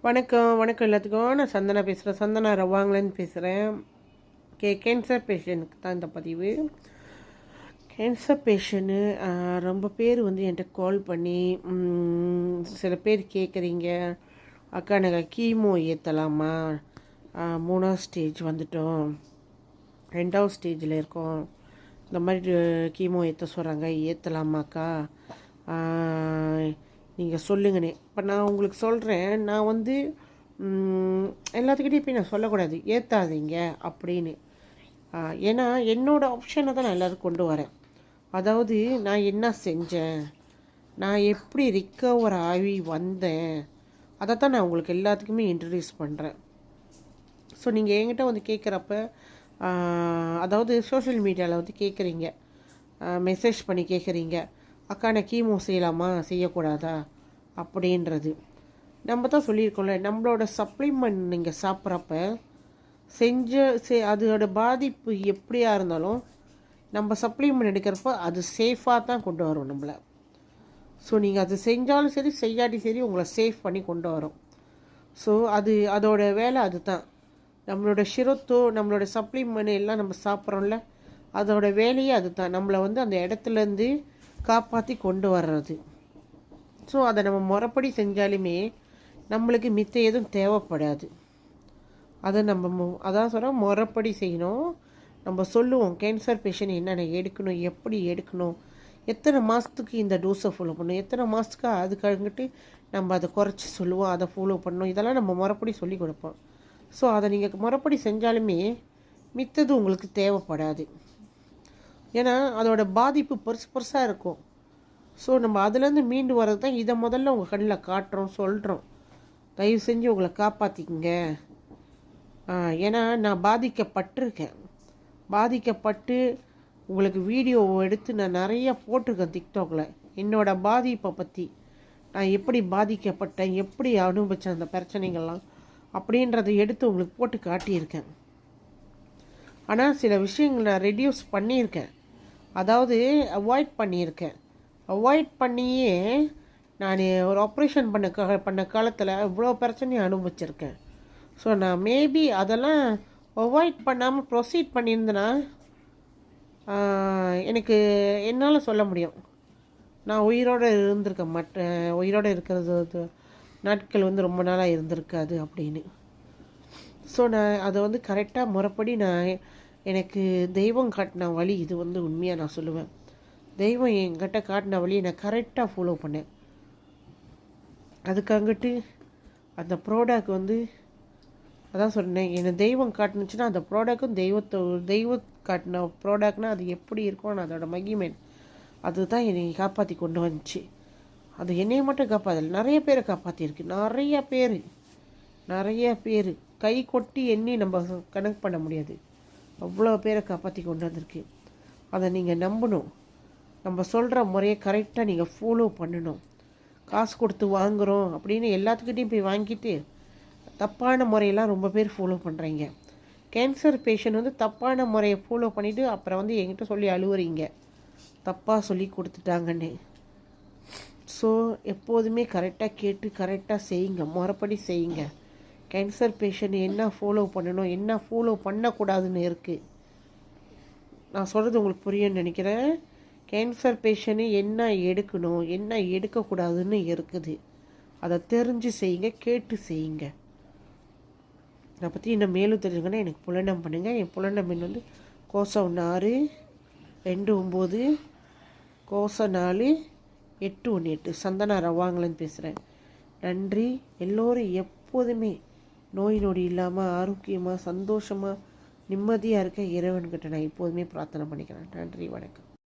வணக்கம் வணக்கம் எல்லாத்துக்கும். நான் சந்தனா பேசுகிறேன். சந்தனா ரவாங்கலன்னு பேசுகிறேன். கேன்சர் பேஷண்ட்டுக்கு தான் இந்த பதிவு. கேன்சர் பேஷண்ட்டு ரொம்ப பேர் என்கிட்ட கால் பண்ணி சில பேர் கேட்குறீங்க, அக்கா நாங்கள் கீமோ ஏற்றலாமா, 3ஆவது ஸ்டேஜ் வந்துட்டோம், 2ஆவது ஸ்டேஜில் இருக்கோம், இந்த மாதிரி கீமோ ஏற்ற சொல்கிறாங்க, ஏற்றலாமாக்கா, நீங்கள் சொல்லுங்கண்ணே. இப்போ நான் உங்களுக்கு சொல்கிறேன், நான் எல்லாத்துக்கிட்டையும் போய் நான் சொல்லக்கூடாது ஏற்றாதீங்க அப்படின்னு. ஏன்னா என்னோடய ஆப்ஷனை தான் நான் எல்லோரும் கொண்டு வரேன். அதாவது நான் என்ன செஞ்சேன், நான் எப்படி ரிக்கவர் ஆகி வந்தேன், அதை தான் நான் உங்களுக்கு எல்லாத்துக்குமே இன்ட்ரடியூஸ் பண்ணுறேன். ஸோ நீங்கள் என்கிட்ட கேட்குறப்ப, அதாவது சோஷியல் மீடியாவில் கேட்குறீங்க, மெசேஜ் பண்ணி கேட்குறீங்க, அக்கா நான் கீமோ செய்யலாமா செய்யக்கூடாதா அப்படின்றது. நம்ம தான் சொல்லியிருக்கோம்ல, நம்மளோட சப்ளிமெண்ட் நீங்கள் சாப்பிட்றப்ப அதோட பாதிப்பு எப்படியா இருந்தாலும் நம்ம சப்ளிமெண்ட் எடுக்கிறப்ப அது சேஃபாக தான் கொண்டு வரும் நம்மளை. ஸோ நீங்கள் அது செஞ்சாலும் சரி செய்யாட்டி சரி உங்களை சேஃப் பண்ணி கொண்டு வரும். ஸோ அதோட வேலை அது தான். நம்மளோட ஷிரத்தோ நம்மளோட சப்ளிமெண்ட் எல்லாம் நம்ம சாப்பிட்றோம்ல, அதோட வேலையே அது தான், நம்மளை அந்த இடத்துலேருந்து காப்பாற்றி கொண்டு வர்றது. ஸோ அதை நம்ம முறைப்படி செஞ்சாலுமே நம்மளுக்கு மித்த எதுவும் தேவைப்படாது. அதை அதான் சொல்கிறோம், முறைப்படி செய்யணும். நம்ம சொல்லுவோம் கேன்சர் பேஷண்ட் என்னென்ன எடுக்கணும், எப்படி எடுக்கணும், எத்தனை மாதத்துக்கு இந்த டோஸை ஃபாலோ பண்ணணும், எத்தனை மாதத்துக்கு அதுக்காகிட்டு நம்ம அதை குறைச்சி சொல்லுவோம், அதை ஃபாலோ பண்ணணும், இதெல்லாம் நம்ம முறைப்படி சொல்லி கொடுப்போம். ஸோ அதை நீங்கள் முறைப்படி செஞ்சாலுமே மித்தது உங்களுக்கு தேவைப்படாது. ஏன்னா அதோட பாதிப்பு பெருசாக இருக்கும். ஸோ நம்ம அதுலேருந்து மீண்டு வர்றது தான் இதை முதல்ல உங்கள் கண்ணில் காட்டுறோம், சொல்கிறோம். தயவு செஞ்சு உங்களை காப்பாற்றிக்குங்க. ஏன்னா நான் பாதிக்கப்பட்டிருக்கேன். பாதிக்கப்பட்டு உங்களுக்கு வீடியோ எடுத்து நான் நிறையா போட்டிருக்கேன் டிக்டாக்ல. என்னோடய பாதிப்பை பற்றி, நான் எப்படி பாதிக்கப்பட்டேன், எப்படி அனுபவித்தேன் அந்த பிரச்சனைகள்லாம் அப்படின்றத எடுத்து உங்களுக்கு போட்டு காட்டியிருக்கேன். ஆனால் சில விஷயங்களை நான் ரெடியூஸ் பண்ணியிருக்கேன், அதாவது அவாய்ட் பண்ணியிருக்கேன். அவாய்ட் பண்ணியே நான் ஒரு ஆப்ரேஷன் பண்ண காலத்தில் இவ்வளோ பிரச்சனையை அனுபவிச்சிருக்கேன். ஸோ நான் மேபி அதெல்லாம் அவாய்ட் பண்ணாமல் ப்ரொசீட் பண்ணியிருந்தேன்னா எனக்கு என்னால் சொல்ல முடியும், நான் உயிரோடு இருந்திருக்க மாட்டேன், உயிரோடு இருக்கிறது நாட்கள் ரொம்ப நாளாக இருந்திருக்காது அப்படின்னு. ஸோ நான் அதை கரெக்டாக முறைப்படி எனக்கு தெய்வம் காட்டின வழி இது உண்மையாக நான் சொல்லுவேன். தெய்வம் என்கிட்ட காட்டின வழியை நான் கரெக்டாக ஃபாலோ பண்ணேன். அதுக்காகட்டு அந்த ப்ராடக்ட் அதான் சொன்னேன், என்னை தெய்வம் காட்டுனுச்சுன்னா அந்த ப்ராடக்டும் தெய்வம் காட்டின ப்ராடக்ட்னால் அது எப்படி இருக்கும், அதோட மகிமை அதுதான் என்னை காப்பாற்றி கொண்டு வந்துச்சு. அது என்னையை மட்டும் காப்பாற்றல, நிறைய பேரை காப்பாற்றிருக்கு. நிறைய பேர் கை கொட்டி எண்ணி நம்ம கணக்கு பண்ண முடியாது, அவ்வளோ பேரை காப்பாற்றி கொண்டு வந்திருக்கு. அதை நீங்கள் நம்பணும். நம்ம சொல்கிற முறையை கரெக்டாக நீங்கள் ஃபாலோ பண்ணணும். காசு கொடுத்து வாங்குகிறோம் அப்படின்னு எல்லாத்துக்கிட்டையும் போய் வாங்கிட்டு தப்பான முறையெல்லாம் ரொம்ப பேர் ஃபாலோ பண்ணுறீங்க. கேன்சர் பேஷண்ட் தப்பான முறையை ஃபாலோ பண்ணிவிட்டு அப்புறம் என்கிட்ட சொல்லி அழுவுறீங்க, தப்பாக சொல்லி கொடுத்துட்டாங்கன்னு. ஸோ எப்போதுமே கரெக்டாக கேட்டு கரெக்டாக செய்யுங்க, முறைப்படி செய்யுங்க. கேன்சர் பேஷண்ட் என்ன ஃபாலோ பண்ணணும், என்ன ஃபாலோ பண்ணக்கூடாதுன்னு இருக்குது. நான் சொல்கிறது உங்களுக்கு புரியும்னு நினைக்கிறேன். கேன்சர் பேஷண்ட்டு என்ன எடுக்கணும், என்ன எடுக்கக்கூடாதுன்னு இருக்குது. அதை தெரிஞ்சு செய்யுங்க, கேட்டு செய்யுங்க. அதை பற்றி இன்னும் மேலும் தெரிஞ்சுங்கன்னா எனக்கு புலனம் பண்ணுங்கள். என் புலனம் எண் கோசம் 4 29 கோசம் 4 818. சந்தனா ரவாங்கலன்னு பேசுகிறேன். நன்றி. எல்லோரும் எப்போதுமே நோய் நொடி இல்லாமல் ஆரோக்கியமாக சந்தோஷமாக நிம்மதியாக இருக்க இறைவன்கிட்ட நான் எப்போதுமே பிரார்த்தனை பண்ணிக்கிறேன். நன்றி, வணக்கம்.